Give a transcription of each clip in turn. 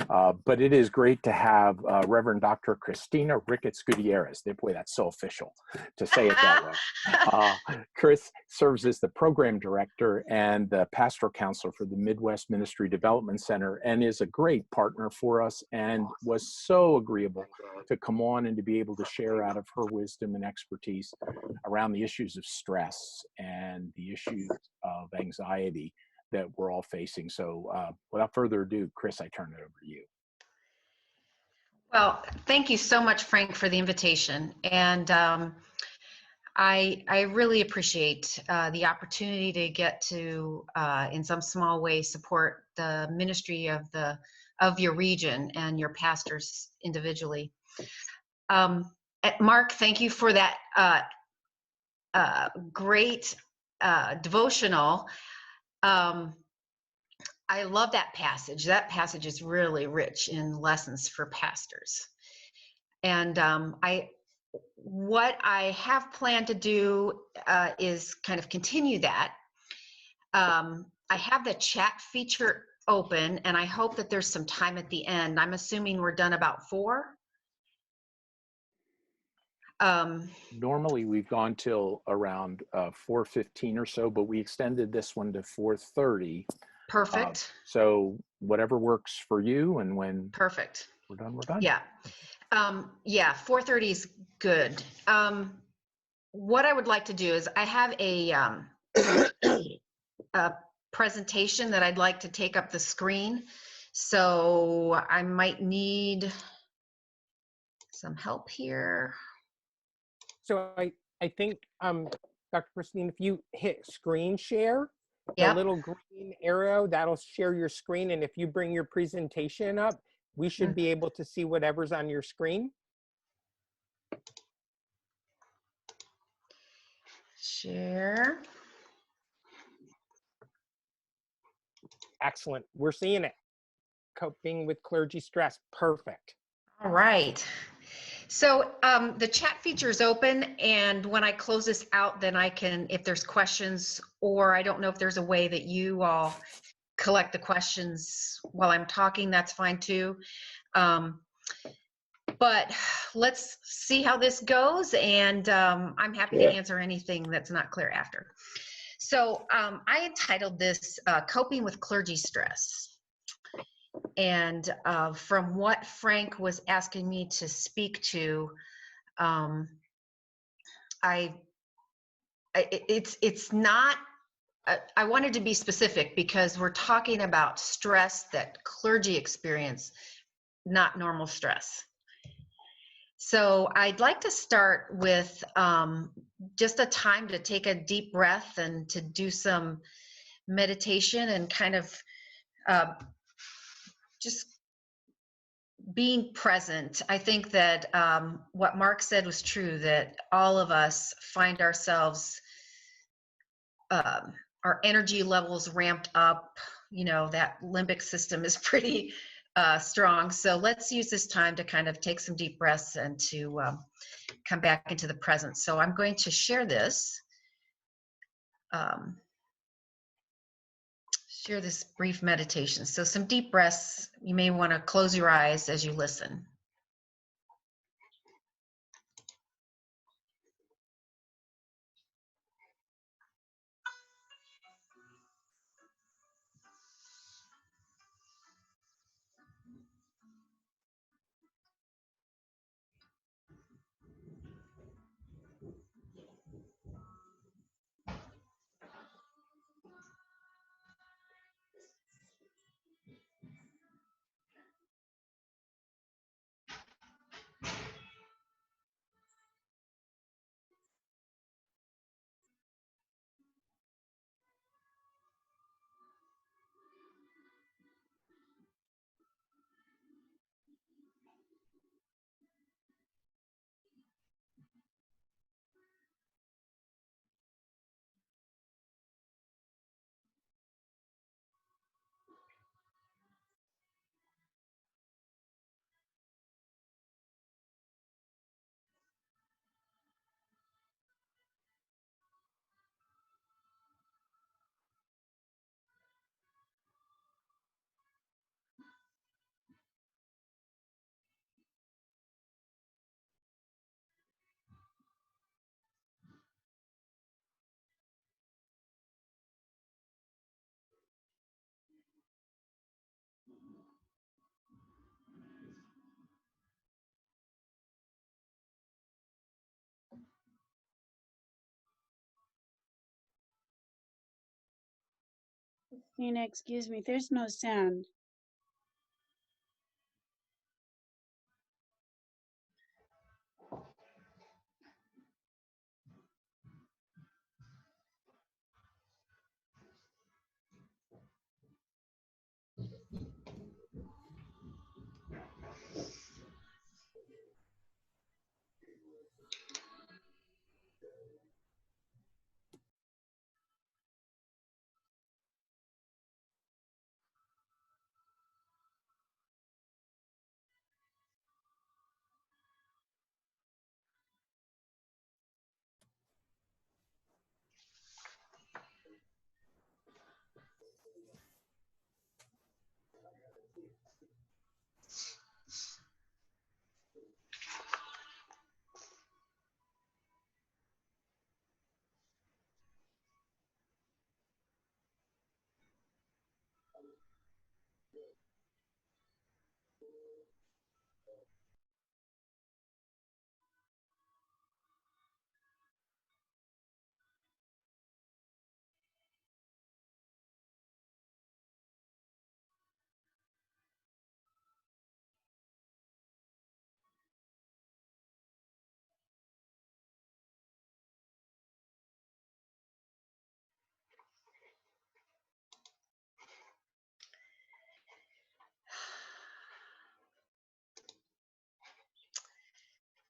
But it is great to have Reverend Dr. Kristina Ricketts Gutierrez. Boy, that's so official to say it that way. Chris serves as the program director and the pastoral counselor for the Midwest Ministry Development Center and is a great partner for us and was so agreeable to come on and to be able to share out of her wisdom and expertise around the issues of stress and the issues of anxiety that we're all facing. So without further ado, Chris, I turn it over to you. Well, thank you so much, Frank, for the invitation. And I really appreciate the opportunity to get to, in some small way, support the ministry of your region and your pastors individually. Mark, thank you for that great devotional. I love that passage. That passage is really rich in lessons for pastors. And what I have planned to do is kind of continue that. I have the chat feature open, and I hope that there's some time at the end. I'm assuming we're done about 4. Normally we've gone till around 4:15 or so, but we extended this one to 4:30. Perfect. So whatever works for you, and when Perfect. we're done, we're done. Yeah. Yeah, 4:30 is good. What I would like to do is I have a presentation that I'd like to take up the screen. So I might need some help here. So I think, Dr. Kristina, if you hit screen share, Yep. the little green arrow, that'll share your screen. And if you bring your presentation up, we should be able to see whatever's on your screen. Share. Excellent. We're seeing it. Coping with clergy stress. Perfect. All right. So the chat feature is open, and when I close this out, then I can, if there's questions, or I don't know if there's a way that you all collect the questions while I'm talking, that's fine too. But let's see how this goes, and I'm happy to answer anything that's not clear after. So I entitled this Coping with Clergy Stress. And from what Frank was asking me to speak to, it's not, I wanted to be specific because we're talking about stress that clergy experience, not normal stress. So I'd like to start with just a time to take a deep breath and to do some meditation and kind of just being present. I think that what Mark said was true, that all of us find ourselves, our energy levels ramped up, you know, that limbic system is pretty strong. So let's use this time to kind of take some deep breaths and to come back into the present. So I'm going to share this. Share this brief meditation. So some deep breaths. You may want to close your eyes as you listen. Christina, excuse me, there's no sound.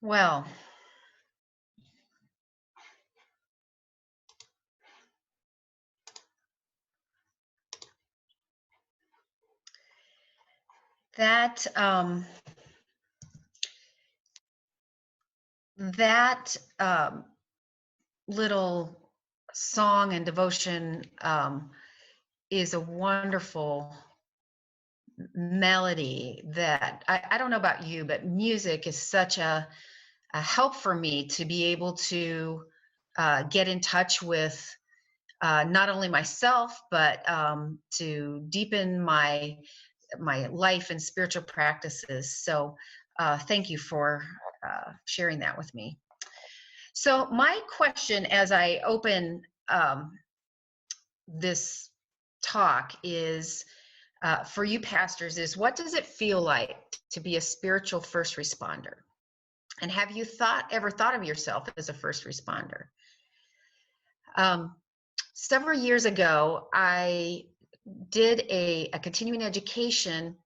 Well, that little song and devotion is a wonderful melody that I don't know about you, but music is such a help for me to be able to get in touch with not only myself, but to deepen my life and spiritual practices. So thank you for sharing that with me. So my question as I open this talk is, for you pastors, is what does it feel like to be a spiritual first responder? And have you ever thought of yourself as a first responder? Several years ago, I did a continuing education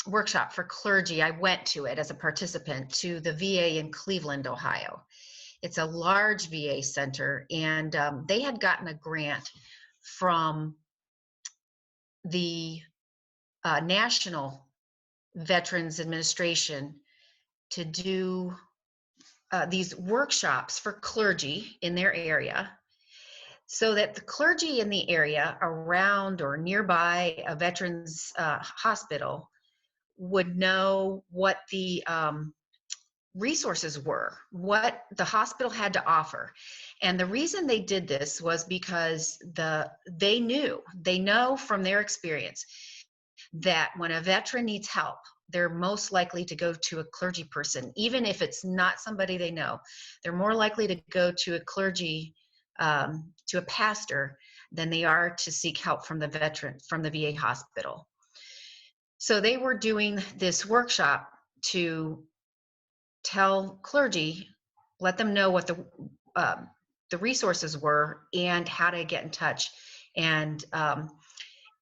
workshop for clergy. I went to it as a participant to the VA in Cleveland, Ohio. It's a large VA center, and they had gotten a grant from the National Veterans Administration to do these workshops for clergy in their area, so that the clergy in the area around or nearby a veterans hospital would know what the resources were, what the hospital had to offer. And the reason they did this was because they know from their experience that when a veteran needs help, they're most likely to go to a clergy person. Even if it's not somebody they know, they're more likely to go to a clergy, to a pastor, than they are to seek help from the veteran, from the VA hospital. So they were doing this workshop to tell clergy, let them know what the resources were and how to get in touch. And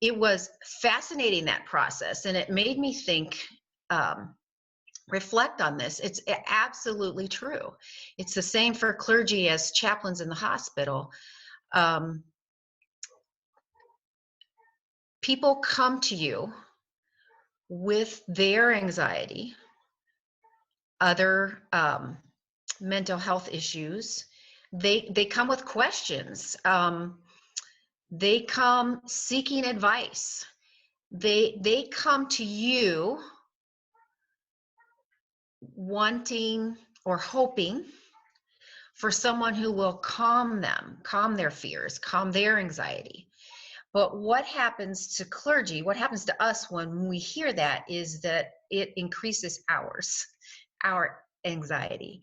it was fascinating, that process, and it made me think, reflect on this. It's absolutely true. It's the same for clergy as chaplains in the hospital. People come to you with their anxiety, other mental health issues. They come with questions. They come seeking advice. They come to you wanting or hoping for someone who will calm them, calm their fears, calm their anxiety. But what happens to clergy, what happens to us when we hear that, is that it increases our anxiety.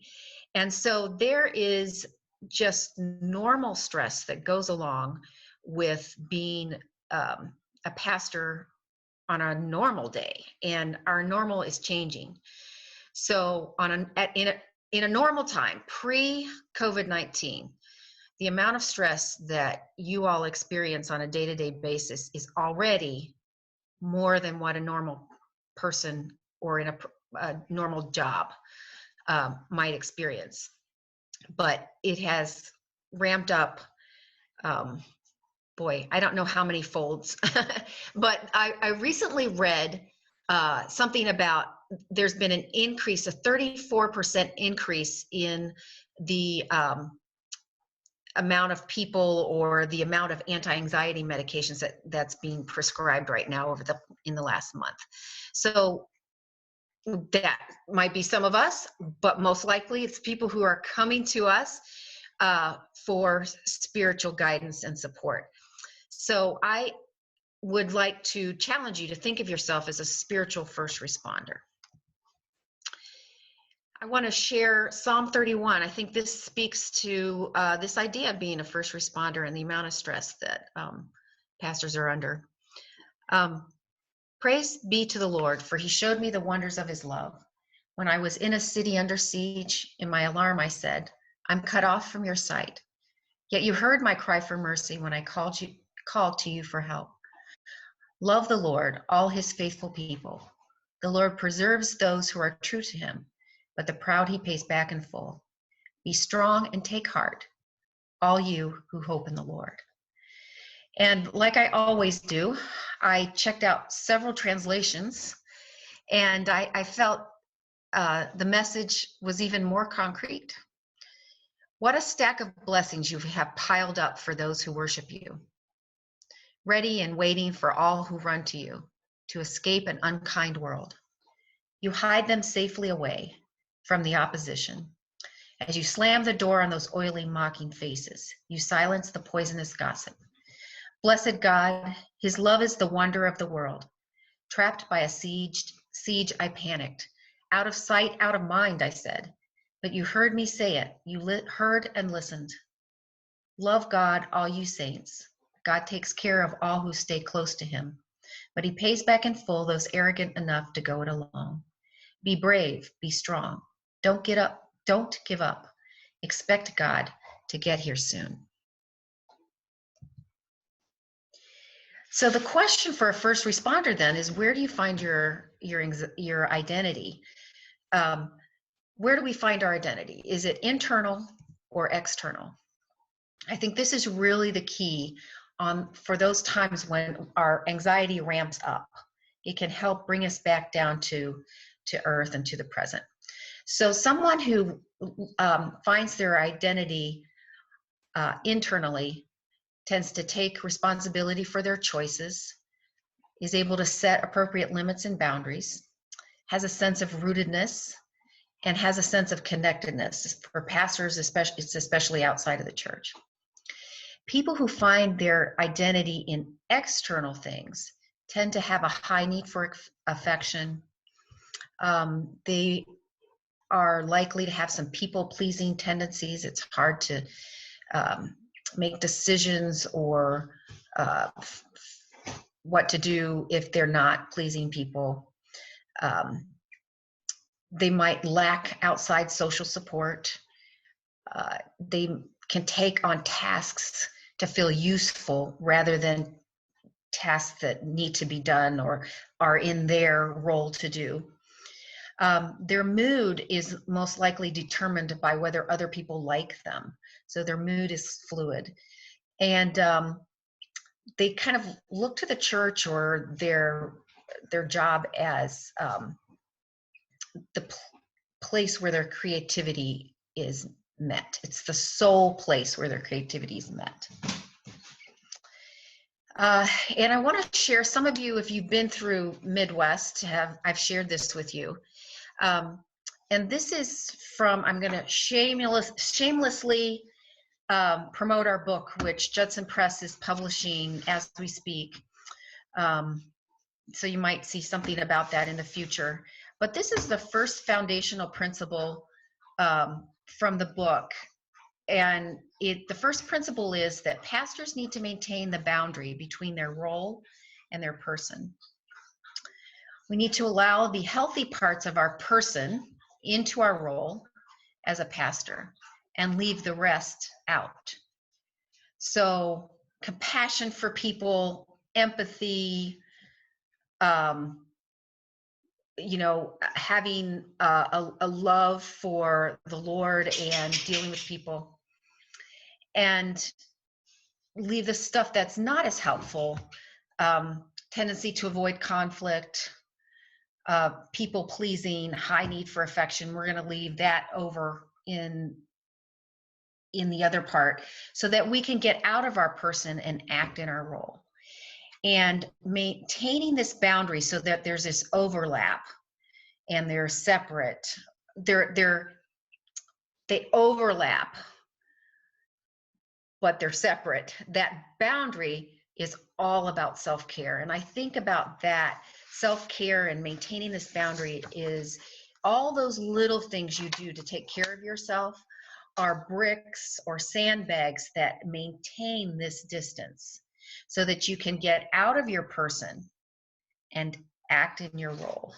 And so there is just normal stress that goes along with being a pastor on a normal day, and our normal is changing. So in a normal time, pre-COVID-19, the amount of stress that you all experience on a day-to-day basis is already more than what a normal person or in a normal job might experience. But it has ramped up, boy, I don't know how many folds, but I recently read something about there's been an increase, a 34% increase in the amount of people or the amount of anti-anxiety medications that's being prescribed right now in the last month. So that might be some of us, but most likely it's people who are coming to us for spiritual guidance and support. So I would like to challenge you to think of yourself as a spiritual first responder. I want to share Psalm 31. I think this speaks to this idea of being a first responder and the amount of stress that pastors are under. Praise be to the Lord, for he showed me the wonders of his love. When I was in a city under siege, in my alarm I said, I'm cut off from your sight. Yet you heard my cry for mercy when I called to you for help. Love the Lord, all his faithful people. The Lord preserves those who are true to him, but the proud he pays back in full. Be strong and take heart, all you who hope in the Lord. And like I always do, I checked out several translations, and I felt the message was even more concrete. What a stack of blessings you have piled up for those who worship you, ready and waiting for all who run to you to escape an unkind world. You hide them safely away from the opposition. As you slam the door on those oily, mocking faces, you silence the poisonous gossip. Blessed God, his love is the wonder of the world. Trapped by a siege, I panicked. Out of sight, out of mind, I said. But you heard me say it. You heard and listened. Love God, all you saints. God takes care of all who stay close to him, but he pays back in full those arrogant enough to go it alone. Be brave, be strong. Don't give up. Expect God to get here soon. So the question for a first responder then is, where do you find your identity? Where do we find our identity? Is it internal or external? I think this is really the key for those times when our anxiety ramps up. It can help bring us back down to earth and to the present. So someone who finds their identity internally tends to take responsibility for their choices, is able to set appropriate limits and boundaries, has a sense of rootedness, and has a sense of connectedness. For pastors, especially outside of the church. People who find their identity in external things tend to have a high need for affection. They are likely to have some people-pleasing tendencies. It's hard to make decisions or what to do if they're not pleasing people. They might lack outside social support. They can take on tasks to feel useful rather than tasks that need to be done or are in their role to do. Their mood is most likely determined by whether other people like them. So their mood is fluid. And they kind of look to the church or their job as the place where their creativity is met. It's the sole place where their creativity is met. And I want to share, some of you, if you've been through Midwest, I've shared this with you. And this is from, I'm going to shamelessly promote our book, which Judson Press is publishing as we speak. So you might see something about that in the future. But this is the first foundational principle from the book the first principle is that pastors need to maintain the boundary between their role and their person. We need to allow the healthy parts of our person into our role as a pastor and leave the rest out. So compassion for people, empathy, having a love for the Lord and dealing with people, and leave the stuff that's not as helpful, tendency to avoid conflict, people pleasing, high need for affection. We're going to leave that over in the other part so that we can get out of our person and act in our role. And maintaining this boundary so that there's this overlap and they're separate. They overlap, but they're separate. That boundary is all about self-care. And I think about that self-care and maintaining this boundary is all those little things you do to take care of yourself are bricks or sandbags that maintain this distance so that you can get out of your person and act in your role.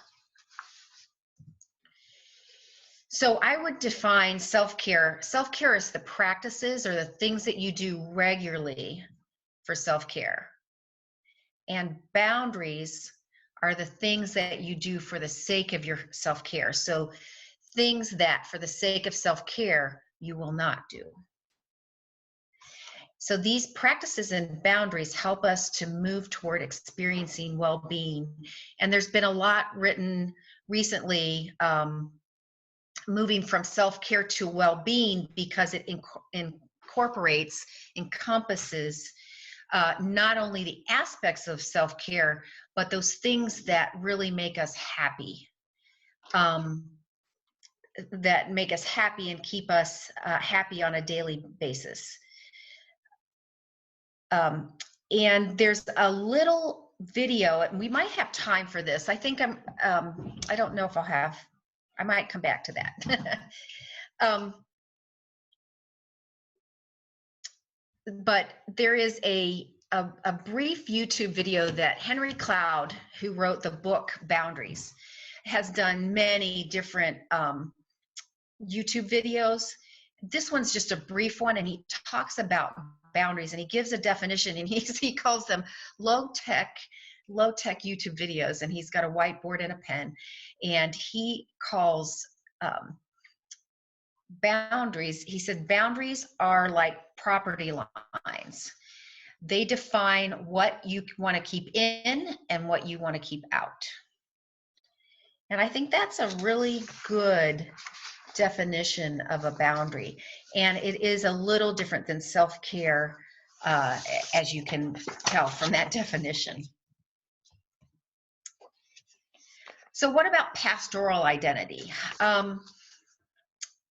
So I would define self-care. Self-care is the practices or the things that you do regularly for self-care. And boundaries are the things that you do for the sake of your self-care. So things that for the sake of self-care, you will not do. So these practices and boundaries help us to move toward experiencing well-being. And there's been a lot written recently moving from self-care to well-being because it encompasses not only the aspects of self-care, but those things that really make us happy, and keep us happy on a daily basis. And there's a little video, and we might have time for this. I think I don't know if I might come back to that. But there is a brief YouTube video that Henry Cloud, who wrote the book Boundaries, has done many different YouTube videos. This one's just a brief one, and he talks about boundaries, and he gives a definition, and he calls them low-tech YouTube videos, and he's got a whiteboard and a pen, and he calls boundaries, he said, boundaries are like property lines. They define what you want to keep in and what you want to keep out. And I think that's a really good definition of a boundary. And it is a little different than self-care, as you can tell from that definition. So what about pastoral identity?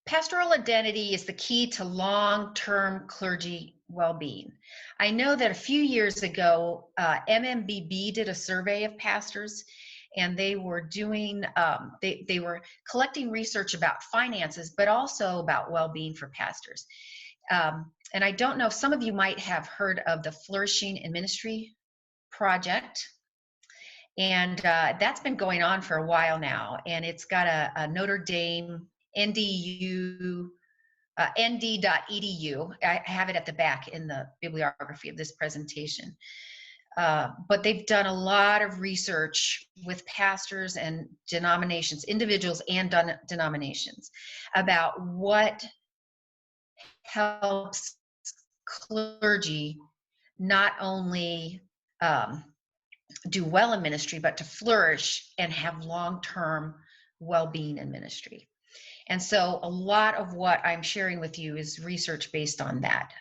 Pastoral identity is the key to long-term clergy well-being. I know that a few years ago, MMBB did a survey of pastors, and they were doing, they were collecting research about finances, but also about well-being for pastors. And I don't know if some of you might have heard of the Flourishing in Ministry project. And that's been going on for a while now. And it's got a Notre Dame ND.edu. I have it at the back in the bibliography of this presentation. But they've done a lot of research with pastors and denominations, individuals and denominations, about what helps clergy not only do well in ministry, but to flourish and have long-term well-being in ministry. And so a lot of what I'm sharing with you is research based on that.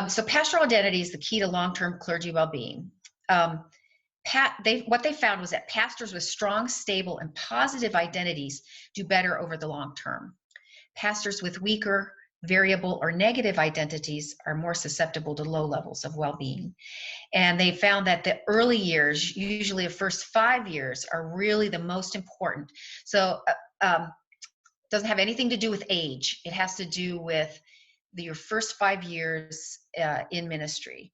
So pastoral identity is the key to long-term clergy well-being. What they found was that pastors with strong, stable, and positive identities do better over the long term. Pastors with weaker, variable, or negative identities are more susceptible to low levels of well-being. And they found that the early years, usually the first 5 years, are really the most important. So doesn't have anything to do with age. It has to do with your first 5 years in ministry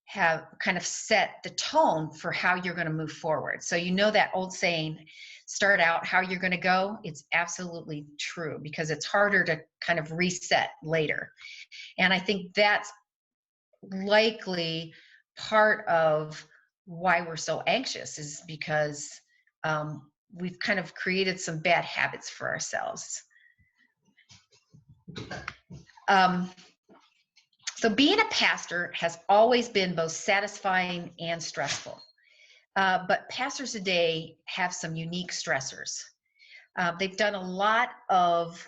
have kind of set the tone for how you're going to move forward. So you know that old saying, start out how you're going to go. It's absolutely true, because it's harder to kind of reset later. And I think that's likely part of why we're so anxious, is because we've kind of created some bad habits for ourselves. So being a pastor has always been both satisfying and stressful. But pastors today have some unique stressors. They've done a lot of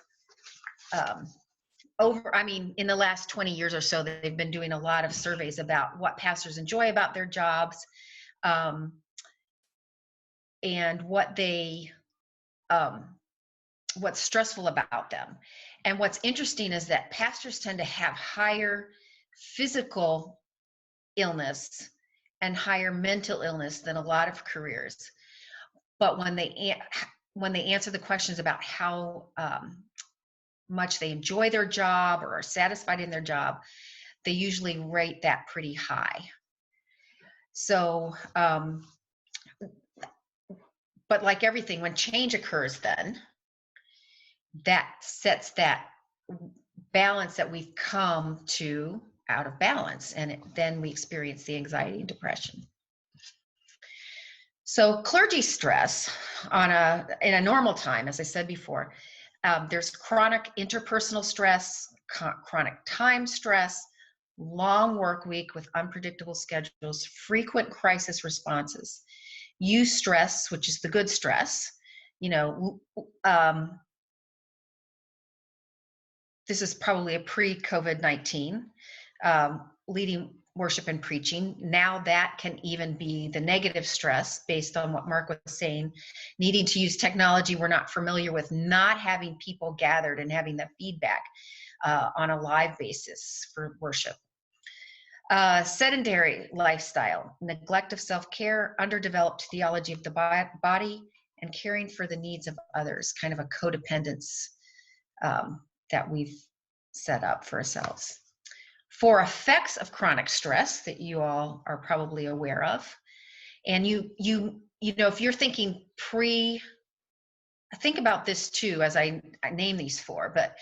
in the last 20 years or so, they've been doing a lot of surveys about what pastors enjoy about their jobs, and what's stressful about them. And what's interesting is that pastors tend to have higher physical illness and higher mental illness than a lot of careers. But when they answer the questions about how much they enjoy their job or are satisfied in their job, they usually rate that pretty high. So, but like everything, when change occurs, then that sets that balance that we've come to out of balance, and then we experience the anxiety and depression. So clergy stress in a normal time, as I said before, there's chronic interpersonal stress, chronic time stress, long work week with unpredictable schedules, frequent crisis responses, eustress, which is the good stress. This is probably a pre-COVID-19, leading worship and preaching. Now that can even be the negative stress, based on what Mark was saying, needing to use technology we're not familiar with, not having people gathered and having that feedback on a live basis for worship. Sedentary lifestyle, neglect of self-care, underdeveloped theology of the body, and caring for the needs of others, kind of a codependence that we've set up for ourselves. 4 effects of chronic stress that you all are probably aware of. And you know, if you're thinking think about this too, as I name these 4, but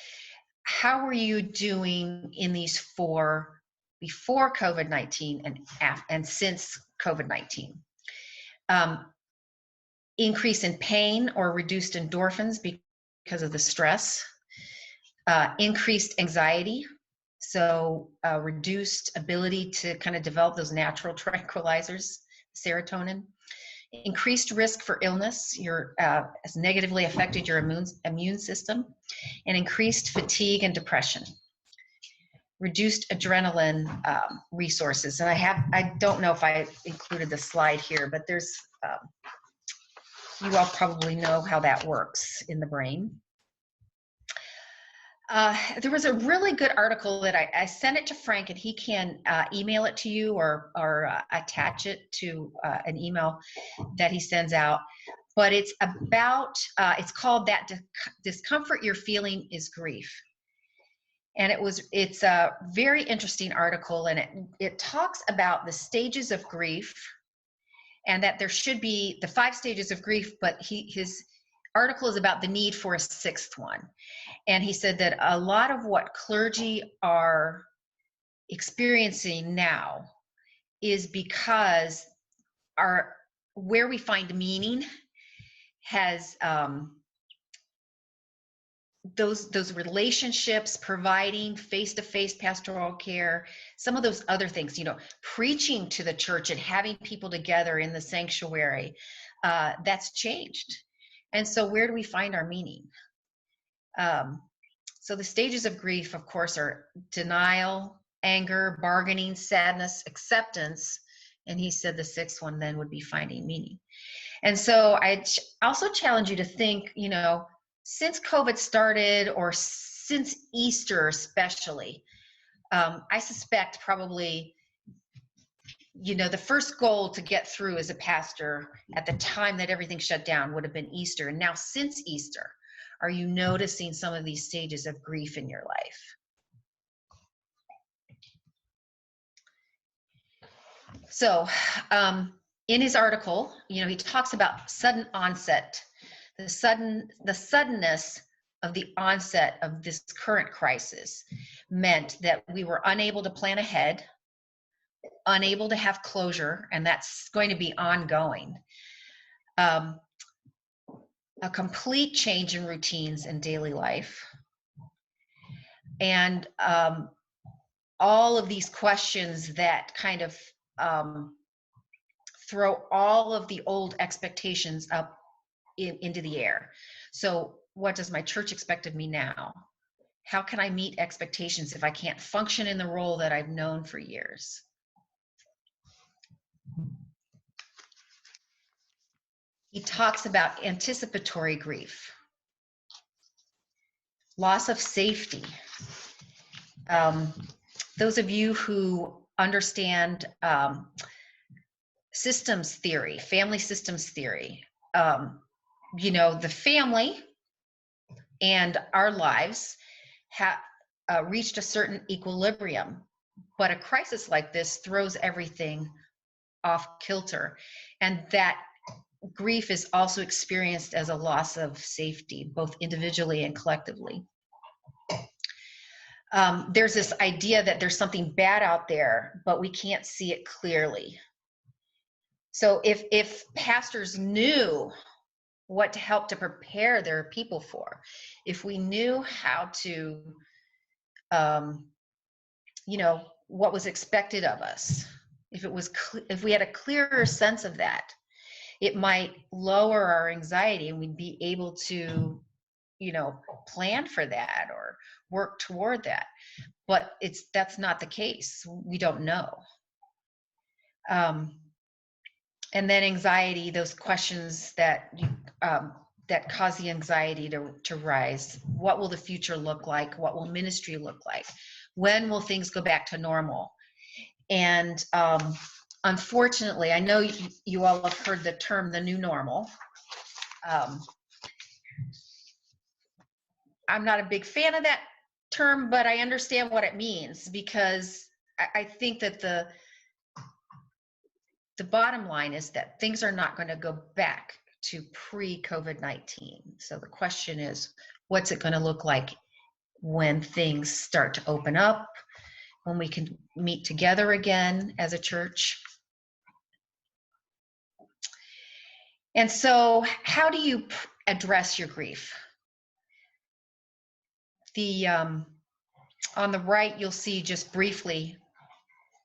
how were you doing in these 4 before COVID-19 and since COVID-19? Increase in pain or reduced endorphins because of the stress. Increased anxiety, so reduced ability to kind of develop those natural tranquilizers, serotonin. Increased risk for illness, has negatively affected your immune system, and increased fatigue and depression. Reduced adrenaline resources, and I don't know if I included the slide here, but there's you all probably know how that works in the brain. There was a really good article that I sent it to Frank, and he can email it to you or attach it to an email that he sends out. But it's about, it's called That Discomfort You're Feeling is Grief. And it's a very interesting article, and it talks about the stages of grief, and that there should be the 5 stages of grief, but his article is about the need for a 6th one. And he said that a lot of what clergy are experiencing now is because where we find meaning has those relationships, providing face-to-face pastoral care, some of those other things, preaching to the church and having people together in the sanctuary, that's changed. And so where do we find our meaning? So the stages of grief, of course, are denial, anger, bargaining, sadness, acceptance. And he said the 6th one then would be finding meaning. And so I also challenge you to think, since COVID started, or since Easter especially, I suspect probably, the first goal to get through as a pastor at the time that everything shut down would have been Easter. And now since Easter, are you noticing some of these stages of grief in your life? So in his article, he talks about sudden onset, the suddenness of the onset of this current crisis meant that we were unable to plan ahead, unable to have closure, and that's going to be ongoing. A complete change in routines in daily life. And all of these questions that kind of throw all of the old expectations up into the air. So what does my church expect of me now? How can I meet expectations if I can't function in the role that I've known for years? He talks about anticipatory grief, loss of safety. Those of you who understand systems theory, family systems theory, the family and our lives have reached a certain equilibrium, but a crisis like this throws everything off kilter, and that grief is also experienced as a loss of safety, both individually and collectively. There's this idea that there's something bad out there, but we can't see it clearly. So if pastors knew what to help to prepare their people for, if we knew how to, what was expected of us, if we had a clearer sense of that, it might lower our anxiety and we'd be able to, plan for that or work toward that. But that's not the case. We don't know. And then anxiety, those questions that cause the anxiety to rise. What will the future look like? What will ministry look like? When will things go back to normal? And unfortunately, I know you all have heard the term, the new normal. I'm not a big fan of that term, but I understand what it means, because I think that the bottom line is that things are not going to go back to pre-COVID-19. So the question is, what's it going to look like when things start to open up, when we can meet together again as a church? And so how do you address your grief? On the right, you'll see just briefly,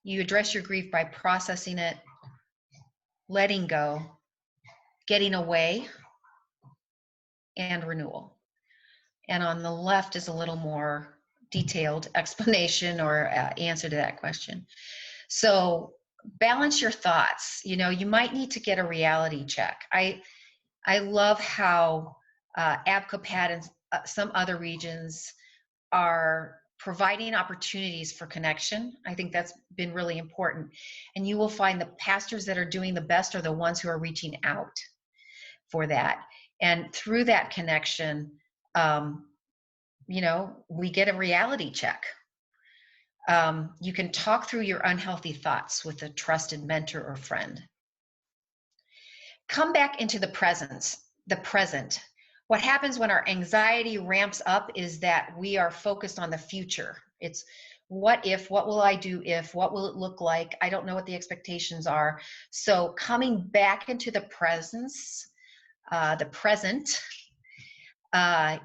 you address your grief by processing it, letting go, getting away, and renewal. And on the left is a little more detailed explanation or answer to that question. So balance your thoughts. You might need to get a reality check. I love how ABCOPAD and some other regions are providing opportunities for connection. I think that's been really important. And you will find the pastors that are doing the best are the ones who are reaching out for that. And through that connection, we get a reality check. You can talk through your unhealthy thoughts with a trusted mentor or friend. Come back into the present. What happens when our anxiety ramps up is that we are focused on the future. It's what if, what will I do if, what will it look like? I don't know what the expectations are. So coming back into the present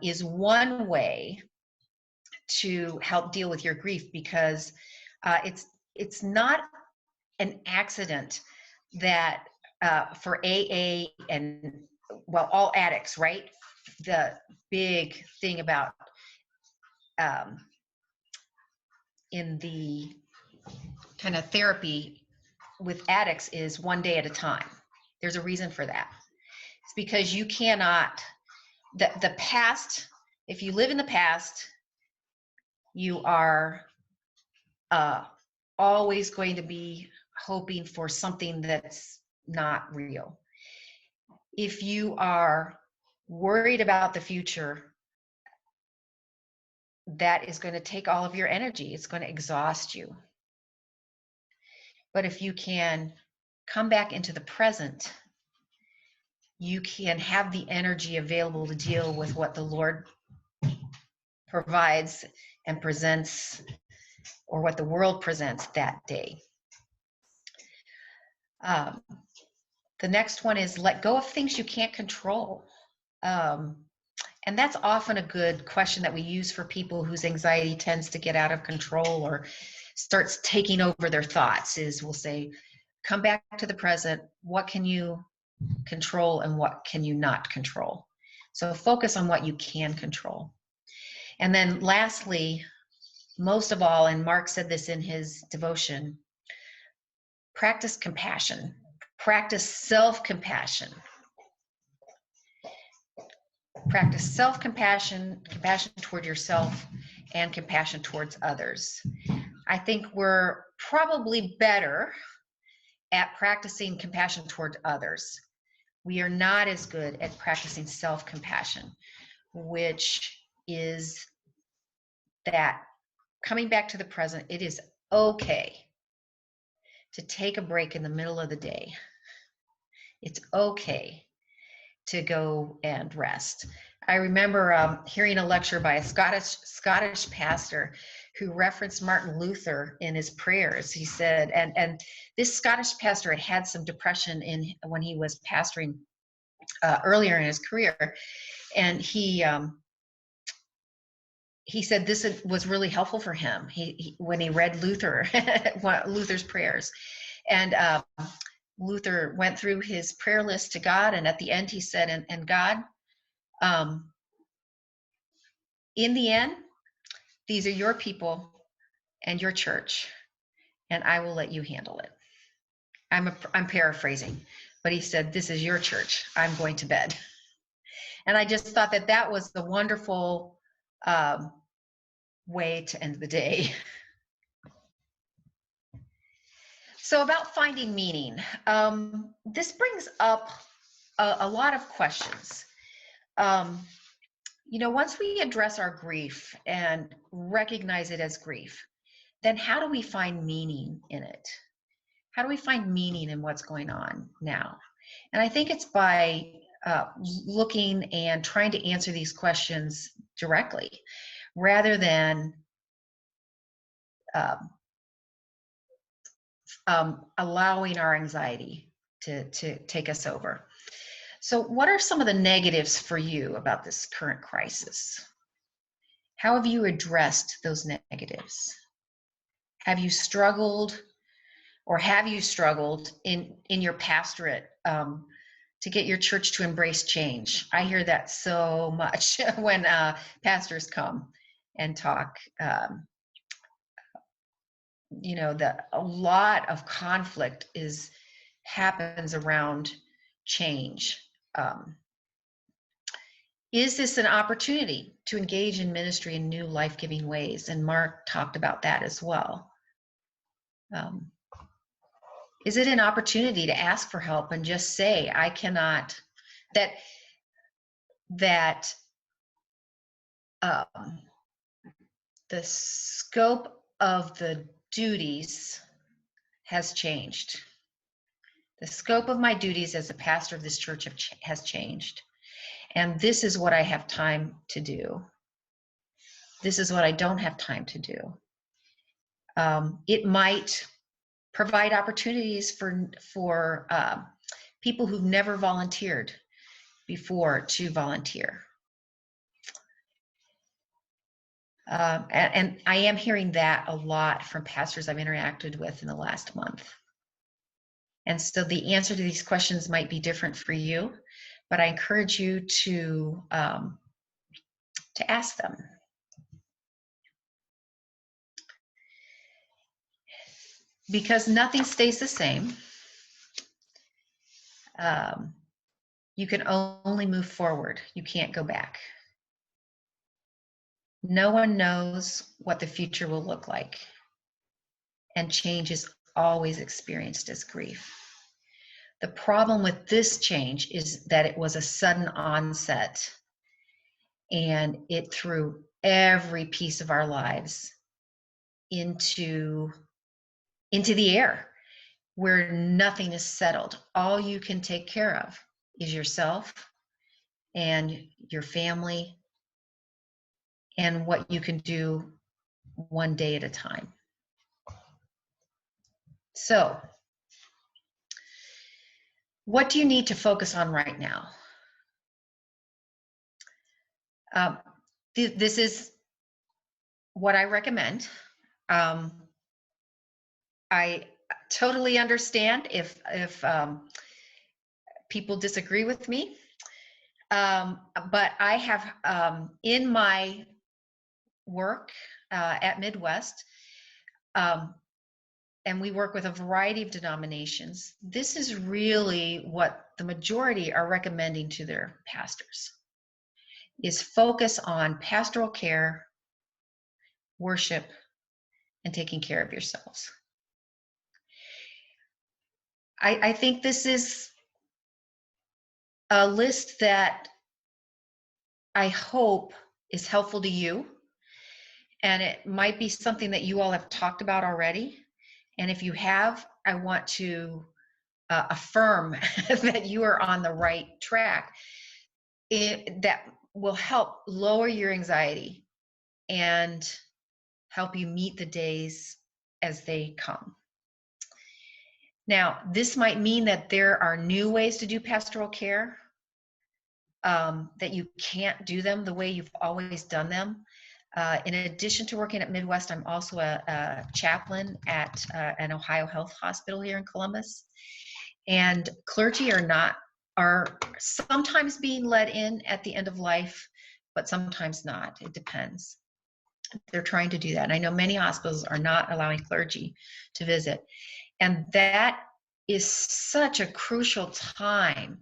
is one way to help deal with your grief, because it's not an accident that for AA and, well, all addicts, right? The big thing about in the kind of therapy with addicts is one day at a time. There's a reason for that. It's because you cannot, the past, if you live in the past, you are always going to be hoping for something that's not real. If you are worried about the future, that is going to take all of your energy. It's going to exhaust you. But if you can come back into the present, you can have the energy available to deal with what the Lord provides and presents, or what the world presents that day. The next one is let go of things you can't control. And that's often a good question that we use for people whose anxiety tends to get out of control or starts taking over their thoughts. Is we'll say, come back to the present. What can you control and what can you not control? So focus on what you can control. And then lastly, most of all, and Mark said this in his devotion, practice compassion. Practice self-compassion. Practice self-compassion, compassion toward yourself, and compassion towards others. I think we're probably better at practicing compassion toward others. We are not as good at practicing self-compassion, which is that coming back to the present, it is okay to take a break in the middle of the day. It's okay to go and rest. I remember hearing a lecture by a Scottish pastor who referenced Martin Luther in his prayers. He said, and this Scottish pastor had some depression when he was pastoring earlier in his career, and he said this was really helpful for him. He when he read Luther's prayers, and Luther went through his prayer list to God, and at the end he said, and God, in the end, these are your people and your church, and I will let you handle it. I'm paraphrasing, but he said, this is your church. I'm going to bed. And I just thought that was the wonderful way to end the day. So about finding meaning, this brings up a lot of questions. Once we address our grief and recognize it as grief, then how do we find meaning in it? How do we find meaning in what's going on now? And I think it's by looking and trying to answer these questions directly, rather than allowing our anxiety to take us over. So what are some of the negatives for you about this current crisis? How have you addressed those negatives? Have you struggled in your pastorate to get your church to embrace change? I hear that so much when pastors come and talk. A lot of conflict happens around change. Is this an opportunity to engage in ministry in new life-giving ways? And Mark talked about that as well. Is it an opportunity to ask for help and just say, I cannot, that the scope of the duties has changed. The scope of my duties as a pastor of this church has changed. And this is what I have time to do. This is what I don't have time to do. It might provide opportunities for people who've never volunteered before to volunteer. And I am hearing that a lot from pastors I've interacted with in the last month. And so the answer to these questions might be different for you, but I encourage you to ask them. Because nothing stays the same. You can only move forward. You can't go back. No one knows what the future will look like. And change is always experienced as grief. The problem with this change is that it was a sudden onset, and it threw every piece of our lives into the air. where nothing is settled. All you can take care of is yourself and your family and what you can do one day at a time. So, what do you need to focus on right now? This is what I recommend. I totally understand if people disagree with me, but I have in my work at Midwest, and we work with a variety of denominations, this is really what the majority are recommending to their pastors, is focus on pastoral care, worship, and taking care of yourselves. I think this is a list that I hope is helpful to you, and it might be something that you all have talked about already. And if you have, I want to affirm that you are on the right track. That will help lower your anxiety and help you meet the days as they come. Now, this might mean that there are new ways to do pastoral care, that you can't do them the way you've always done them. In addition to working at Midwest, I'm also a chaplain at an Ohio Health Hospital here in Columbus. And clergy are sometimes being let in at the end of life, but sometimes not. It depends. They're trying to do that. And I know many hospitals are not allowing clergy to visit. And that is such a crucial time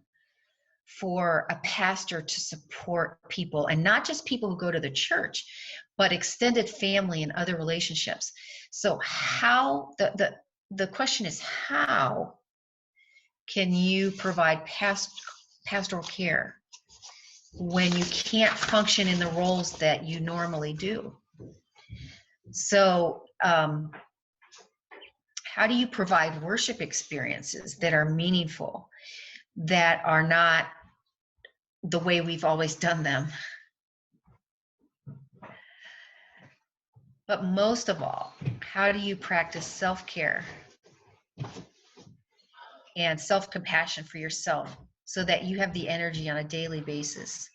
for a pastor to support people, and not just people who go to the church, but extended family and other relationships. So how, the question is, how can you provide pastoral care when you can't function in the roles that you normally do? So how do you provide worship experiences that are meaningful, that are not the way we've always done them? But most of all, how do you practice self-care and self-compassion for yourself so that you have the energy on a daily basis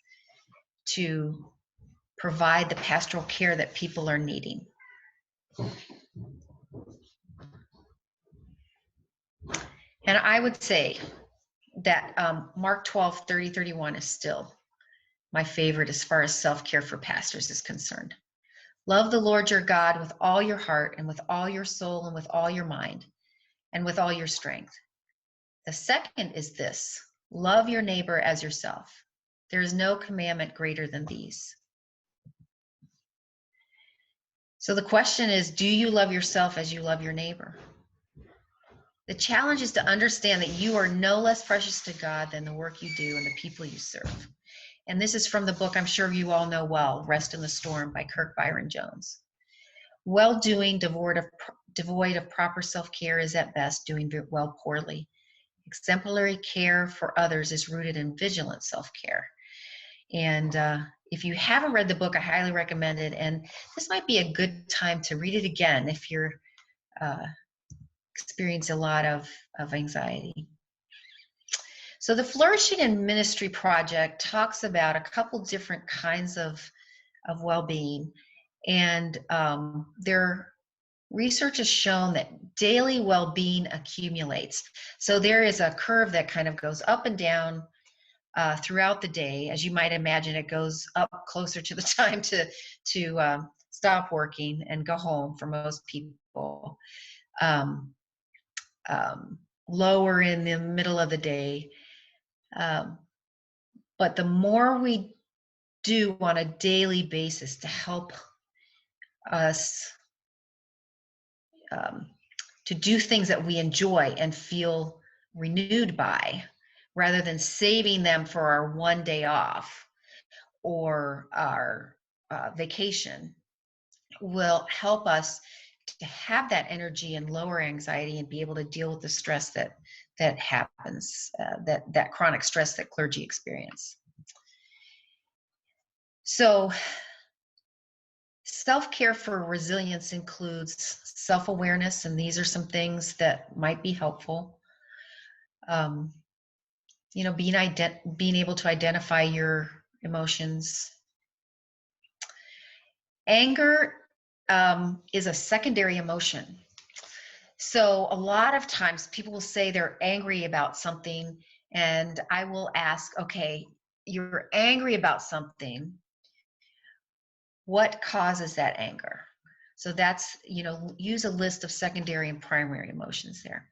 to provide the pastoral care that people are needing? And I would say that Mark 12, 30, 31 is still my favorite as far as self-care for pastors is concerned. Love the Lord your God with all your heart and with all your soul and with all your mind and with all your strength. The second is this: love your neighbor as yourself. There is no commandment greater than these. So the question is, do you love yourself as you love your neighbor? The challenge is to understand that you are no less precious to God than the work you do and the people you serve. And this is from the book I'm sure you all know well, Rest in the Storm by Kirk Byron Jones. Well-doing devoid of proper self-care is at best doing well poorly. Exemplary care for others is rooted in vigilant self-care. And if you haven't read the book, I highly recommend it. And this might be a good time to read it again if you're experiencing a lot of anxiety. So the Flourishing in Ministry Project talks about a couple different kinds of well-being. And their research has shown that daily well-being accumulates. So there is a curve that kind of goes up and down throughout the day. As you might imagine, it goes up closer to the time to stop working and go home for most people. Lower in the middle of the day. But the more we do on a daily basis to help us to do things that we enjoy and feel renewed by, rather than saving them for our one day off or our vacation, will help us to have that energy and lower anxiety and be able to deal with the stress that happens, that chronic stress that clergy experience. So self-care for resilience includes self-awareness, and these are some things that might be helpful. You know, being able to identify your emotions. Anger is a secondary emotion. So a lot of times people will say they're angry about something, and I will ask, okay, you're angry about something. What causes that anger? So that's, you know, use a list of secondary and primary emotions there.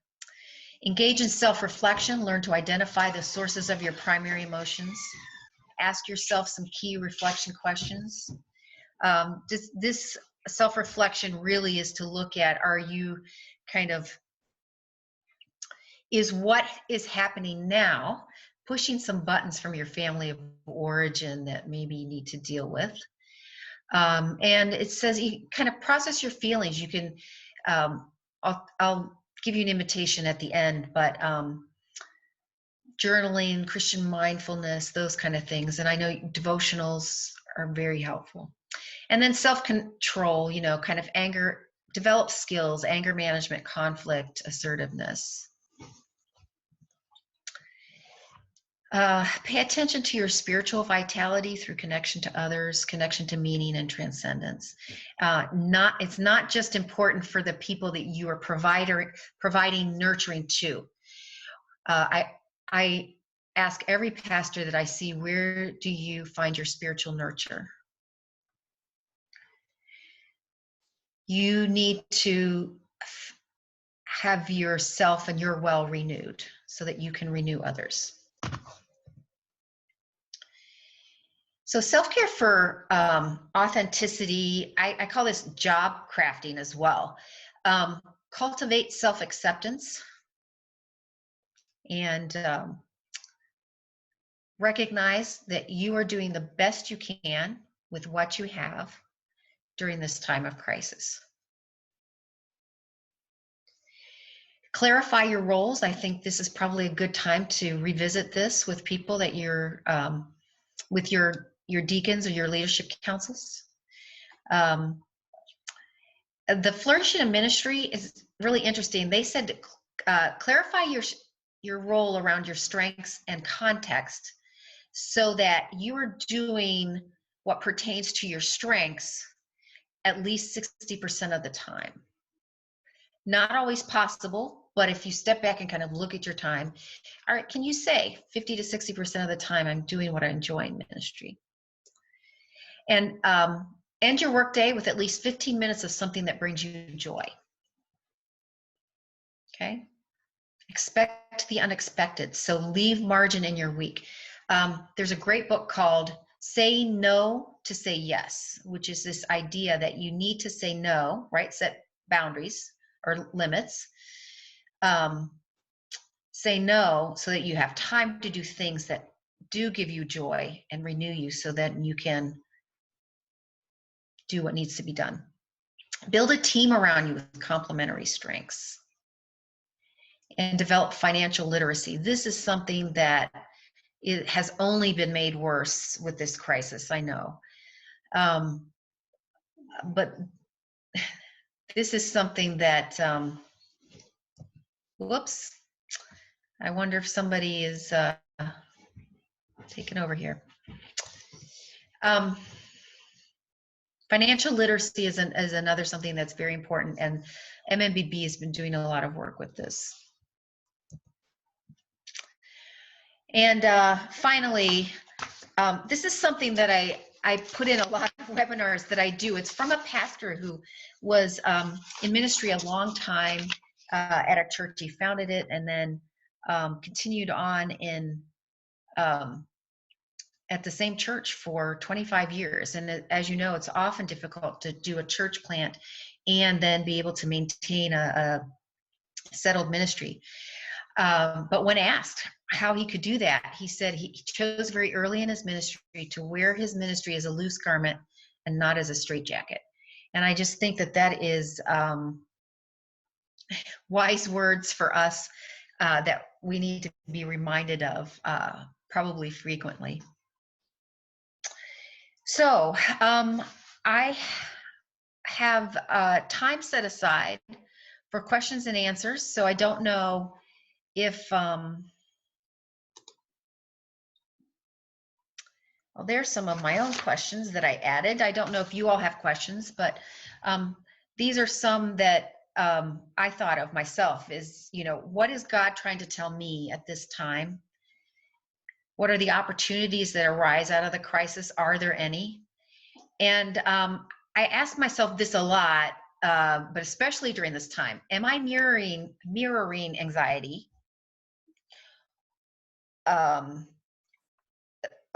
Engage in self-reflection. Learn to identify the sources of your primary emotions. Ask yourself some key reflection questions. This self-reflection really is to look at, are you kind of, is what is happening now pushing some buttons from your family of origin that maybe you need to deal with? And it says you kind of process your feelings. You can, I'll give you an invitation at the end, but journaling, Christian mindfulness, those kind of things. And I know devotionals are very helpful. And then self-control, you know, kind of anger, develop skills, anger management, conflict, assertiveness. Pay attention to your spiritual vitality through connection to others, connection to meaning and transcendence. It's not just important for the people that you are providing nurturing to. I ask every pastor that I see, where do you find your spiritual nurture? You need to have yourself and your well renewed so that you can renew others. So self-care for authenticity, I call this job crafting as well. Cultivate self-acceptance and recognize that you are doing the best you can with what you have during this time of crisis. Clarify your roles. I think this is probably a good time to revisit this with people that you're, with your deacons or your leadership councils. The flourishing in ministry is really interesting. They said to clarify your role around your strengths and context so that you are doing what pertains to your strengths at least 60% of the time. Not always possible, but if you step back and kind of look at your time, all right, can you say 50 to 60% of the time I'm doing what I enjoy in ministry? And end your workday with at least 15 minutes of something that brings you joy. Okay? Expect the unexpected. So leave margin in your week. There's a great book called Say No to Say Yes, which is this idea that you need to say no, right? Set boundaries or limits. Say no so that you have time to do things that do give you joy and renew you so that you can do what needs to be done. Build a team around you with complementary strengths. And develop financial literacy. This is something that it has only been made worse with this crisis, I know. But this is something that, whoops, I wonder if somebody is taking over here. Financial literacy is another something that's very important, and MMBB has been doing a lot of work with this. And finally, this is something that I put in a lot of webinars that I do. It's from a pastor who was in ministry a long time at a church. He founded it and then continued on in at the same church for 25 years. And as you know, it's often difficult to do a church plant and then be able to maintain a settled ministry. But when asked how he could do that, he said he chose very early in his ministry to wear his ministry as a loose garment and not as a straitjacket. And I just think that that is wise words for us that we need to be reminded of probably frequently. So I have time set aside for questions and answers. So I don't know if, well, there's some of my own questions that I added. I don't know if you all have questions, but these are some that I thought of myself is, what is God trying to tell me at this time? What are the opportunities that arise out of the crisis? Are there any? And I ask myself this a lot, but especially during this time. Am I mirroring anxiety?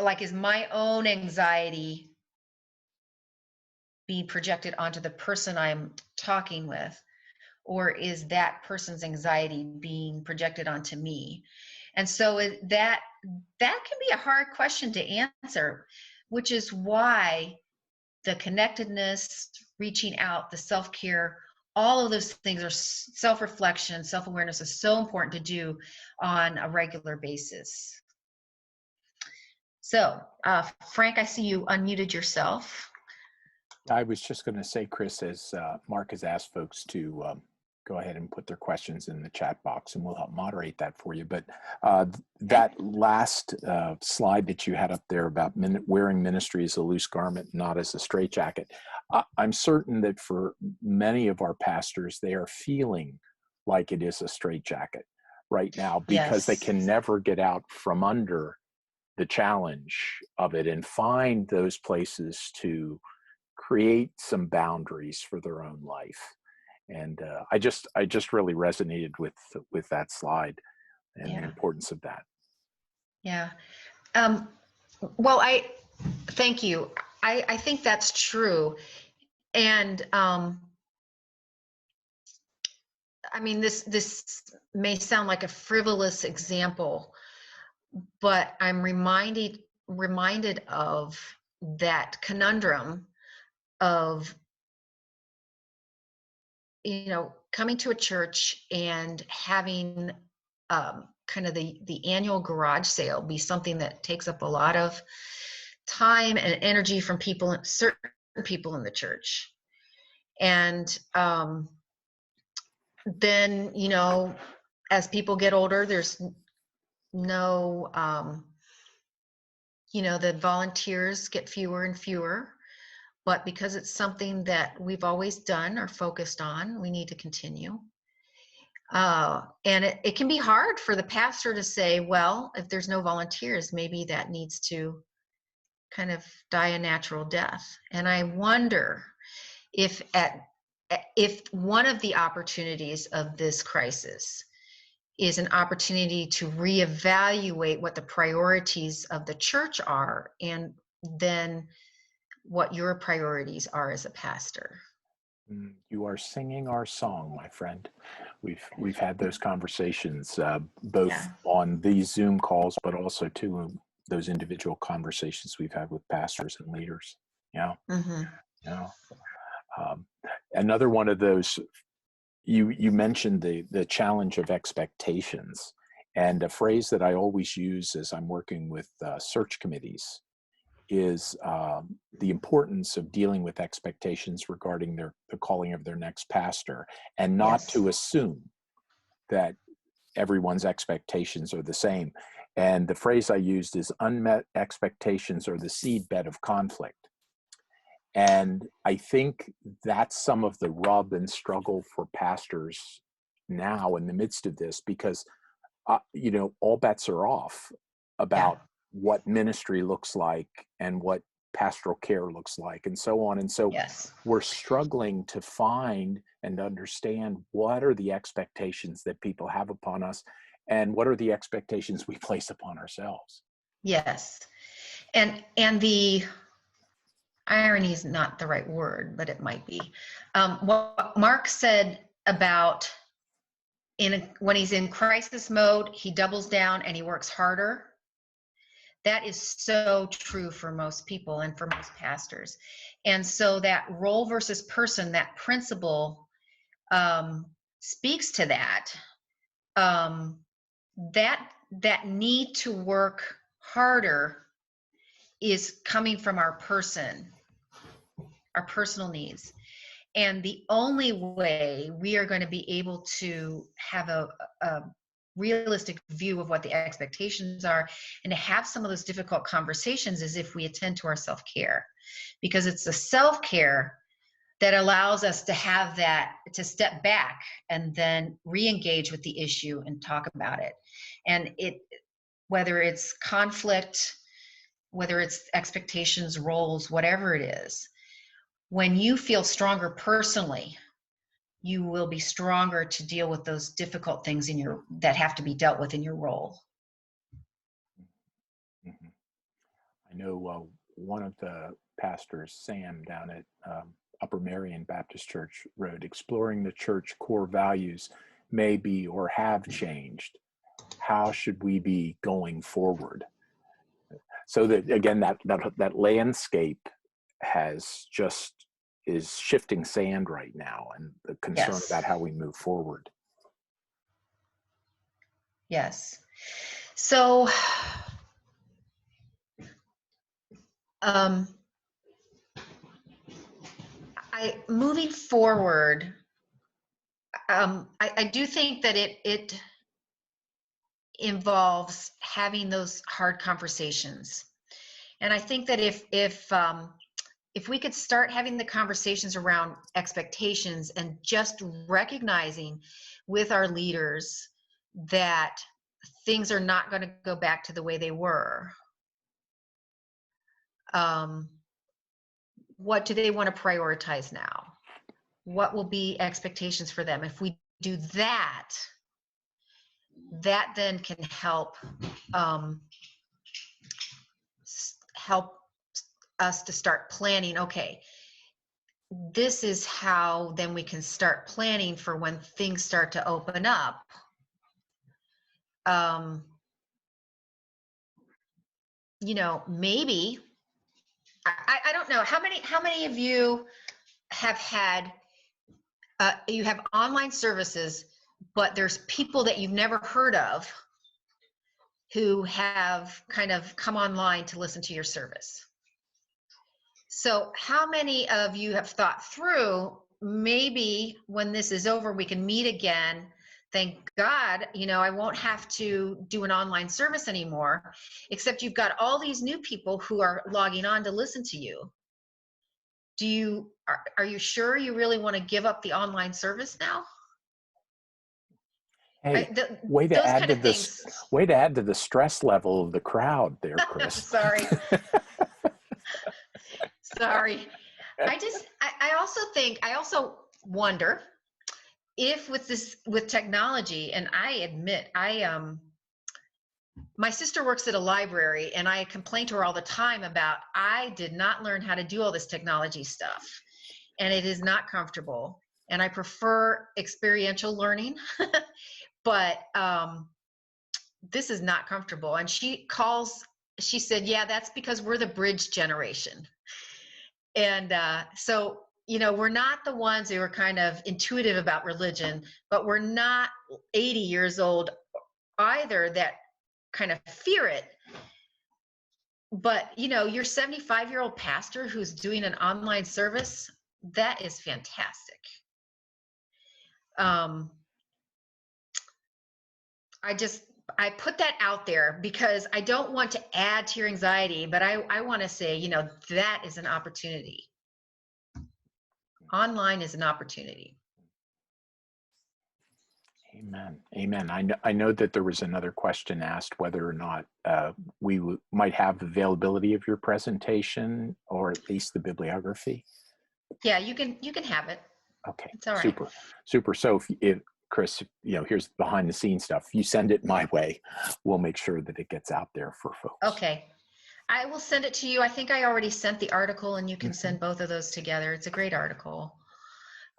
Like, is my own anxiety being projected onto the person I'm talking with? Or is that person's anxiety being projected onto me? And so that can be a hard question to answer, which is why the connectedness, reaching out, the self-care, all of those things are self-reflection, self-awareness is so important to do on a regular basis. So, Frank, I see you unmuted yourself. I was just going to say, Chris, as Mark has asked folks to go ahead and put their questions in the chat box, and we'll help moderate that for you. But that last slide that you had up there about wearing ministry as a loose garment, not as a straitjacket, I'm certain that for many of our pastors, they are feeling like it is a straitjacket right now because they can never get out from under the challenge of it and find those places to create some boundaries for their own life. And I just really resonated with that slide and the importance of that. Yeah. Well, I thank you. I think that's true. And I mean, this may sound like a frivolous example, but I'm reminded of that conundrum of, coming to a church and having kind of the annual garage sale be something that takes up a lot of time and energy from certain people in the church. And then, as people get older, there's no, the volunteers get fewer and fewer. But because it's something that we've always done or focused on, we need to continue. And it can be hard for the pastor to say, well, if there's no volunteers, maybe that needs to kind of die a natural death. And I wonder if one of the opportunities of this crisis is an opportunity to reevaluate what the priorities of the church are, and then what your priorities are as a pastor. You are singing our song, my friend. We've had those conversations both on these Zoom calls, but also too those individual conversations we've had with pastors and leaders. Yeah. Mm-hmm. Yeah. Another one of those, you mentioned the challenge of expectations, and a phrase that I always use as I'm working with search committees is the importance of dealing with expectations regarding the calling of their next pastor, and not to assume that everyone's expectations are the same. And the phrase I used is unmet expectations are the seedbed of conflict. And I think that's some of the rub and struggle for pastors now in the midst of this, because, all bets are off about what ministry looks like and what pastoral care looks like and so on. And so we're struggling to find and understand what are the expectations that people have upon us and what are the expectations we place upon ourselves. Yes. And the irony is not the right word, but it might be. What Mark said about when he's in crisis mode, he doubles down and he works harder. That is so true for most people and for most pastors. And so that role versus person, that principle speaks to that. That need to work harder is coming from our person, our personal needs. And the only way we are going to be able to have a realistic view of what the expectations are and to have some of those difficult conversations is if we attend to our self-care, because it's the self-care that allows us to have that, to step back and then re-engage with the issue and talk about it. And whether it's conflict, whether it's expectations, roles, whatever it is, when you feel stronger personally, you will be stronger to deal with those difficult things that have to be dealt with in your role. Mm-hmm. I know one of the pastors, Sam, down at Upper Marion Baptist Church, wrote, "Exploring the church core values may be or have changed. How should we be going forward?" So that, again, that landscape is shifting sand right now, and the concern about how we move forward. Yes. So, moving forward, I do think that it involves having those hard conversations. And I think that if we could start having the conversations around expectations and just recognizing with our leaders that things are not going to go back to the way they were. What do they want to prioritize now? What will be expectations for them? If we do that, that then can help help us to start planning. Okay, this is how then we can start planning for when things start to open up. You know, maybe I don't know how many of you have had you have online services, but there's people that you've never heard of who have kind of come online to listen to your service. So how many of you have thought through, maybe when this is over, we can meet again. Thank God, you know, I won't have to do an online service anymore, except you've got all these new people who are logging on to listen to you. Are you sure you really want to give up the online service now? Hey, way to add to the stress level of the crowd there, Chris. Sorry. Sorry. I also wonder if with technology, and I admit, my sister works at a library, and I complain to her all the time about, I did not learn how to do all this technology stuff, and it is not comfortable, and I prefer experiential learning, but this is not comfortable. And she said, yeah, that's because we're the bridge generation. And so, you know, we're not the ones who are kind of intuitive about religion, but we're not 80 years old either that kind of fear it. But, you know, your 75-year-old pastor who's doing an online service, that is fantastic. I put that out there because I don't want to add to your anxiety, but I want to say, you know, that is an opportunity. Online is an opportunity. Amen. Amen. I know that there was another question asked whether or not we might have availability of your presentation, or at least the bibliography. Yeah, you can have it. Okay. It's all right. Super. So if Chris, you know, here's behind the scenes stuff. You send it my way, we'll make sure that it gets out there for folks. Okay. I will send it to you. I think I already sent the article, and you can send both of those together. It's a great article.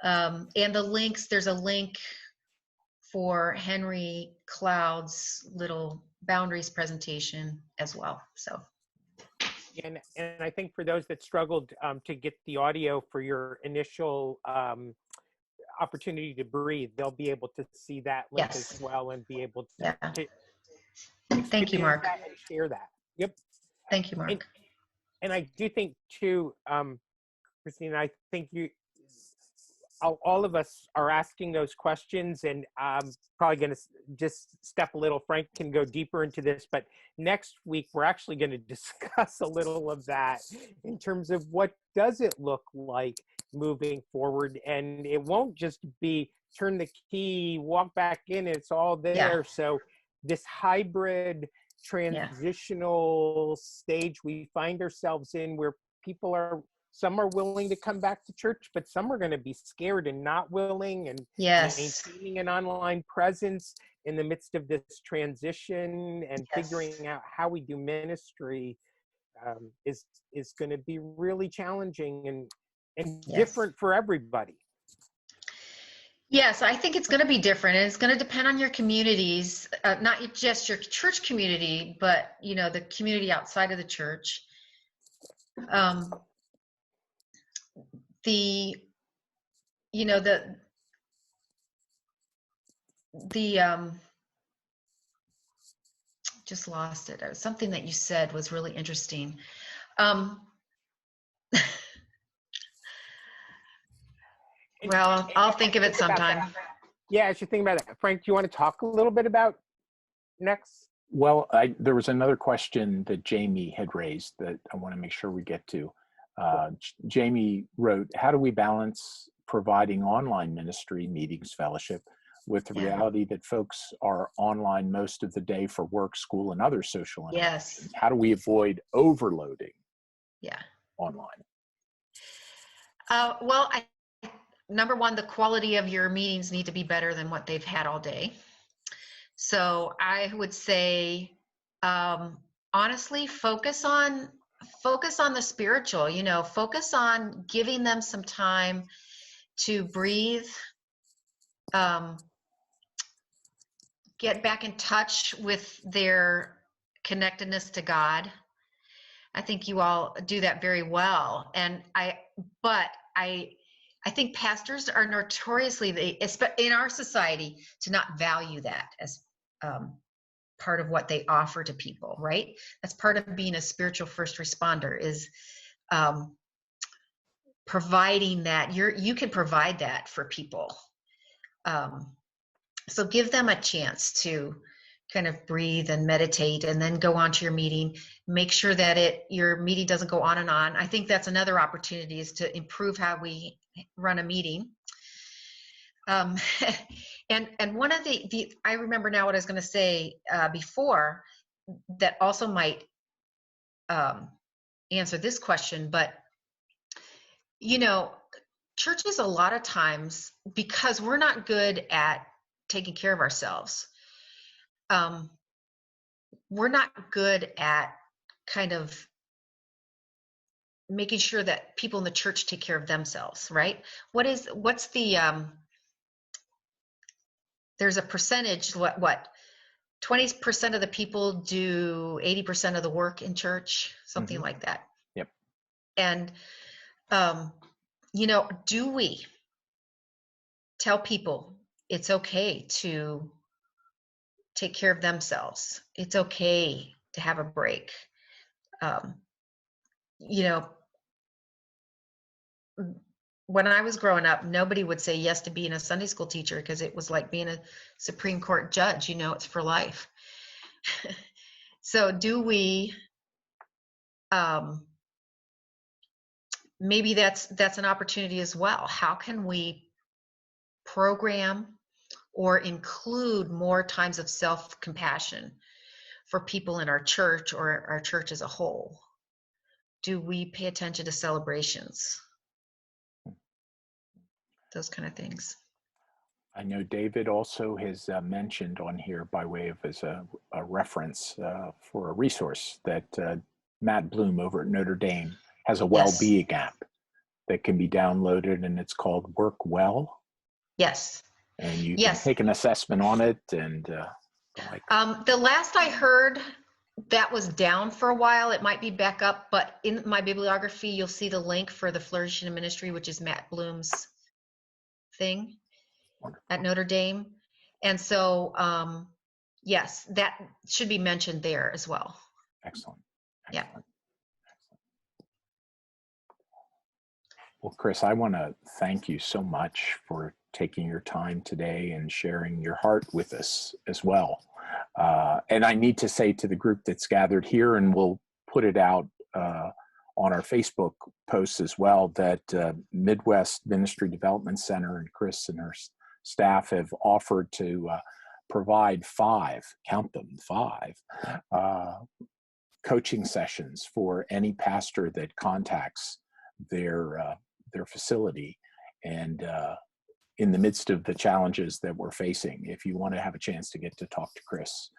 And the links, there's a link for Henry Cloud's little boundaries presentation as well. So. And I think for those that struggled to get the audio for your initial opportunity to breathe, they'll be able to see that link Yes. as well and be able to, Yeah. to Thank you, Mark. that and share that. Yep. Thank you, Mark. And I do think too, Kristina, I think all of us are asking those questions, and I'm probably going to just step a little. Frank can go deeper into this, but next week we're actually going to discuss a little of that in terms of what does it look like moving forward. And it won't just be turn the key, walk back in, it's all there. Yeah. So this hybrid transitional stage we find ourselves in, where some are willing to come back to church, but some are going to be scared and not willing, and maintaining an online presence in the midst of this transition and figuring out how we do ministry is going to be really challenging and different for everybody. Yes, I think it's going to be different, and it's going to depend on your communities, not just your church community, but the community outside of the church. Just lost it. Something that you said was really interesting. Well, I'll think of it sometime. Yeah, I should think about it. Frank, do you want to talk a little bit about next? Well, there was another question that Jamie had raised that I want to make sure we get to. Jamie wrote, how do we balance providing online ministry, meetings, fellowship, with the reality that folks are online most of the day for work, school, and other social interactions? How do we avoid overloading online? Well, number one, the quality of your meetings need to be better than what they've had all day. So I would say, honestly, focus on the spiritual, focus on giving them some time to breathe, get back in touch with their connectedness to God. I think you all do that very well. And I think pastors are notoriously, in our society, to not value that as part of what they offer to people, right? That's part of being a spiritual first responder, is providing that. You can provide that for people. So give them a chance to kind of breathe and meditate, and then go on to your meeting. Make sure that your meeting doesn't go on and on. I think that's another opportunity, is to improve how we run a meeting. And one of I remember now what I was going to say before that also might answer this question, but churches a lot of times, because we're not good at taking care of ourselves, we're not good at kind of making sure that people in the church take care of themselves, right? What's the there's a percentage, what 20% of the people do 80% of the work in church, something like that. Yep. And do we tell people it's okay to take care of themselves? It's okay to have a break. When I was growing up, nobody would say yes to being a Sunday school teacher, because it was like being a Supreme Court judge, it's for life. So do we, maybe that's an opportunity as well. How can we program or include more times of self-compassion for people in our church, or our church as a whole? Do we pay attention to celebrations? Those kind of things. I know David also has mentioned on here, by way of as a reference for a resource, that Matt Bloom over at Notre Dame has a well-being app that can be downloaded, and it's called Work Well. Yes. And you can take an assessment on it, and The last I heard, that was down for a while. It might be back up, but in my bibliography, you'll see the link for the Flourishing in Ministry, which is Matt Bloom's thing at Notre Dame. And so, yes, that should be mentioned there as well. Excellent. Yeah. Excellent. Well, Chris, I want to thank you so much for taking your time today and sharing your heart with us as well. And I need to say to the group that's gathered here, and we'll put it out on our Facebook posts as well, that Midwest Ministry Development Center and Chris and her staff have offered to provide 5, count them, 5, coaching sessions for any pastor that contacts their facility. And in the midst of the challenges that we're facing, if you want to have a chance to get to talk to Chris,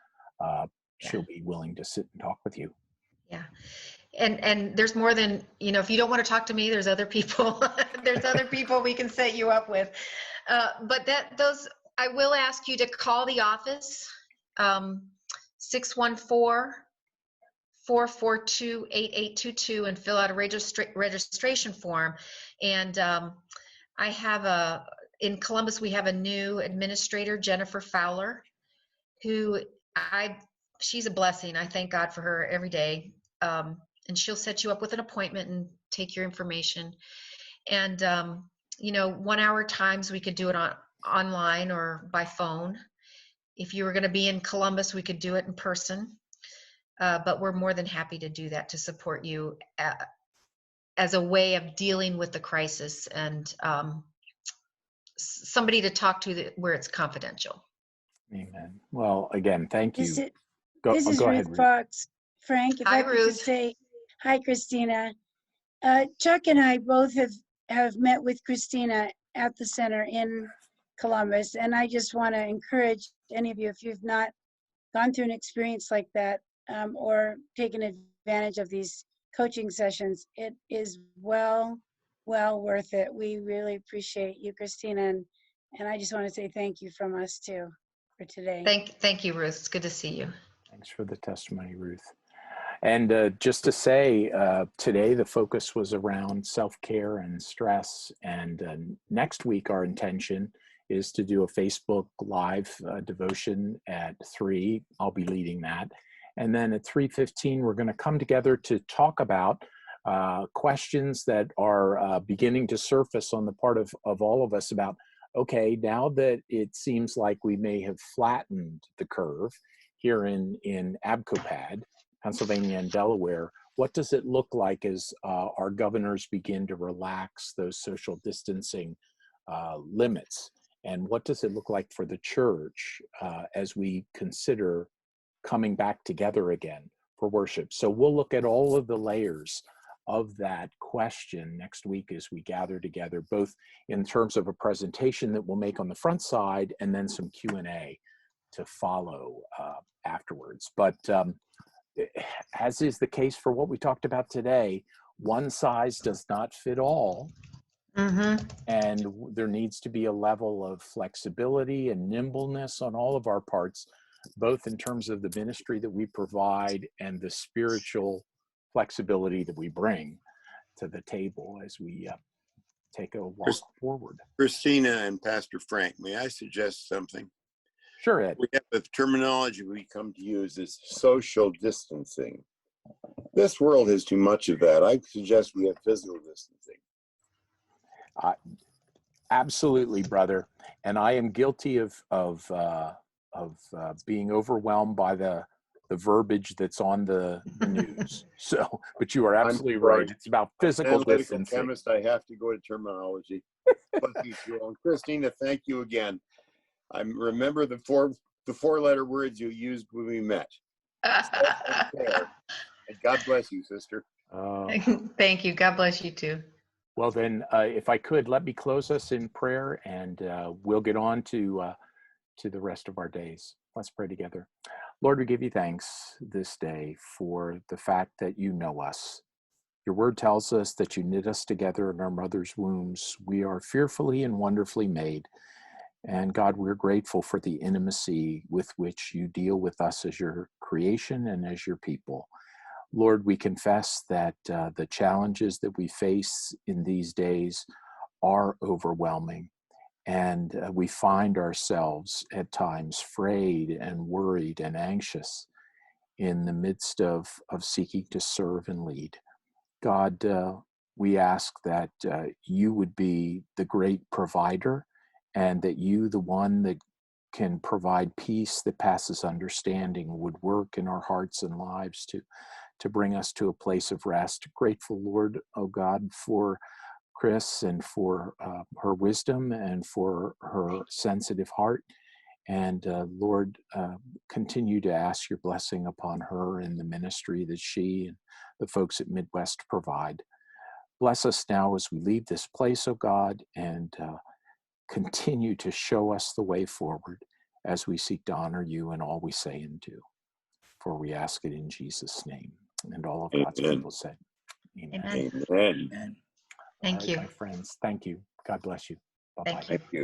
she'll be willing to sit and talk with you. Yeah. And there's more than, if you don't want to talk to me, there's other people. There's other people we can set you up with. But I will ask you to call the office, 614-442-8822, and fill out a registration form. And I have in Columbus, we have a new administrator, Jennifer Fowler, who she's a blessing. I thank God for her every day. And she'll set you up with an appointment and take your information. And, 1 hour times, we could do it online or by phone. If you were going to be in Columbus, we could do it in person. But we're more than happy to do that, to support you as a way of dealing with the crisis, and somebody to talk to where it's confidential. Amen. Well, again, thank you. This is go Ruth ahead, Fox. Frank, if Hi, I could Ruth. just say, hi, Kristina. Chuck and I both have met with Kristina at the center in Columbus, and I just want to encourage any of you, if you've not gone through an experience like that, or taken advantage of these coaching sessions, it is well worth it. We really appreciate you, Kristina, and I just want to say thank you from us too for today. Thank you, Ruth. It's good to see you. Thanks for the testimony, Ruth. And just to say, today the focus was around self-care and stress. And next week, our intention is to do a Facebook Live devotion at 3. I'll be leading that. And then at 3:15, we're going to come together to talk about questions that are beginning to surface on the part of all of us about, okay, now that it seems like we may have flattened the curve here in ABCOPAD, Pennsylvania and Delaware, what does it look like as our governors begin to relax those social distancing limits? And what does it look like for the church as we consider coming back together again for worship? So we'll look at all of the layers of that question next week as we gather together, both in terms of a presentation that we'll make on the front side and then some Q&A to follow afterwards. But as is the case for what we talked about today, one size does not fit all. Mm-hmm. And there needs to be a level of flexibility and nimbleness on all of our parts, both in terms of the ministry that we provide and the spiritual flexibility that we bring to the table as we take a walk forward. Kristina and Pastor Frank, may I suggest something? Sure, Ed. We have the terminology we come to use is social distancing. This world has too much of that. I suggest we have physical distancing. Absolutely, brother. And I am guilty of being overwhelmed by the verbiage that's on the news. So, but you are absolutely right. It's about physical distancing. Chemist, I have to go to terminology. But Kristina, thank you again. I remember the four-letter words you used when we met. And God bless you, sister. Thank you. God bless you too. Well, then, if I could, let me close us in prayer, and we'll get on to the rest of our days. Let's pray together. Lord, we give you thanks this day for the fact that you know us. Your word tells us that you knit us together in our mother's wombs. We are fearfully and wonderfully made. And God, we're grateful for the intimacy with which you deal with us as your creation and as your people. Lord, we confess that the challenges that we face in these days are overwhelming. And we find ourselves at times frayed and worried and anxious in the midst of seeking to serve and lead. God, we ask that you would be the great provider, and that you, the one that can provide peace that passes understanding, would work in our hearts and lives to bring us to a place of rest. Grateful, Lord, oh God, for Chris and for her wisdom and for her sensitive heart. And Lord, continue to ask your blessing upon her and the ministry that she and the folks at Midwest provide. Bless us now as we leave this place, oh God, and continue to show us the way forward as we seek to honor you in all we say and do. For we ask it in Jesus' name. And all of God's people said, amen. Amen. Amen. Amen. Thank All right, you. my friends. Thank you. God bless you. Bye-bye. Thank you. Thank you.